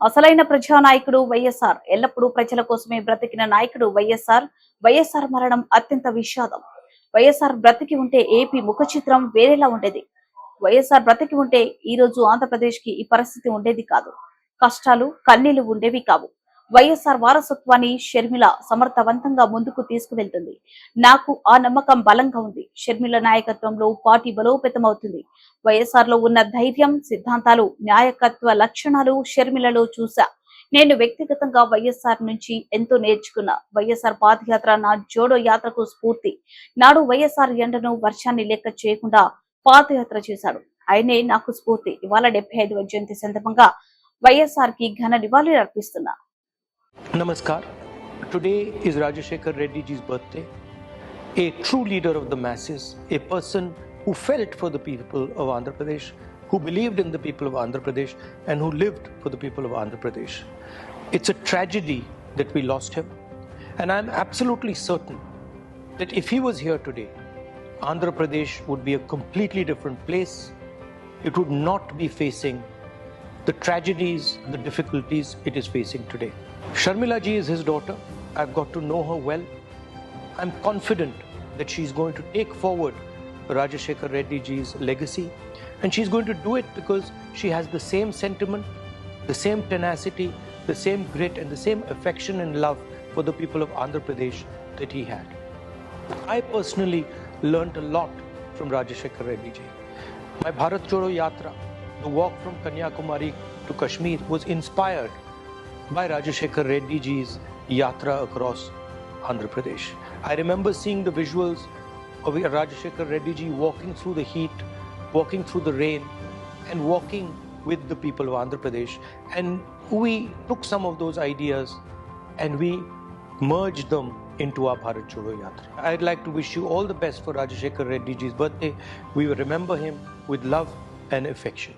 అసలైన ప్రజానాయకుడు వైఎస్ఆర్. ఎల్లప్పుడూ ప్రజల కోసమే బ్రతికిన నాయకుడు వైఎస్ఆర్. వైఎస్ఆర్ మరణం అత్యంత విషాదం. వైఎస్ఆర్ బ్రతికి ఉంటే ఏపీ ముఖ చిత్రం వేరేలా ఉండేది. వైఎస్ఆర్ బ్రతికి ఉంటే ఈ రోజు ఆంధ్రప్రదేశ్ కి ఈ పరిస్థితి ఉండేది కాదు. కష్టాలు, కన్నీళ్లు ఉండేవి కావు. వైఎస్ఆర్ వారసత్వాన్ని షర్మిల సమర్థవంతంగా ముందుకు తీసుకువెళ్తుంది. నాకు ఆ నమ్మకం బలంగా ఉంది. షర్మిల నాయకత్వంలో పార్టీ బలోపేతమవుతుంది. వైఎస్ఆర్ లో ఉన్న ధైర్యం, సిద్ధాంతాలు, నాయకత్వ లక్షణాలు షర్మిలలో చూసా. నేను వ్యక్తిగతంగా వైఎస్ఆర్ నుంచి ఎంతో నేర్చుకున్నా. వైఎస్ఆర్ పాదయాత్ర నా జోడో యాత్రకు స్ఫూర్తి. నాడు వైఎస్ఆర్ ఎండను, వర్షాన్ని లెక్క చేయకుండా పాదయాత్ర చేశాడు. ఆయనే నాకు స్ఫూర్తి. ఇవాళ 75వ జయంతి సందర్భంగా వైఎస్ఆర్ కి ఘన నివాళులు అర్పిస్తున్నా. Namaskar. Today is Rajashekar Reddy ji's birthday. A true leader of the masses, a person who felt for the people of Andhra Pradesh, who believed in the people of Andhra Pradesh, and who lived for the people of Andhra Pradesh. It's a tragedy that we lost him, and I'm absolutely certain that if he was here today, Andhra Pradesh would be a completely different place. It would not be facing the tragedies, the difficulties it is facing today. Sharmila ji is his daughter. I've got to know her well. I'm confident that she's going to take forward Rajashekar Reddy ji's legacy, and she's going to do it because she has the same sentiment, the same tenacity, the same grit, and the same affection and love for the people of Andhra Pradesh that he had. I personally learnt a lot from Rajashekar Reddy ji. My Bharat Jodo Yatra, the walk from Kanyakumari to Kashmir, was inspired by Rajashekar Reddy ji's yatra across Andhra Pradesh. I remember seeing the visuals of Rajashekar Reddy ji walking through the heat, walking through the rain, and walking with the people of Andhra Pradesh. And we took some of those ideas and we merged them into our Bharat Jodo Yatra. I'd like to wish you all the best for Rajashekar Reddy ji's birthday. We will remember him with love and affection.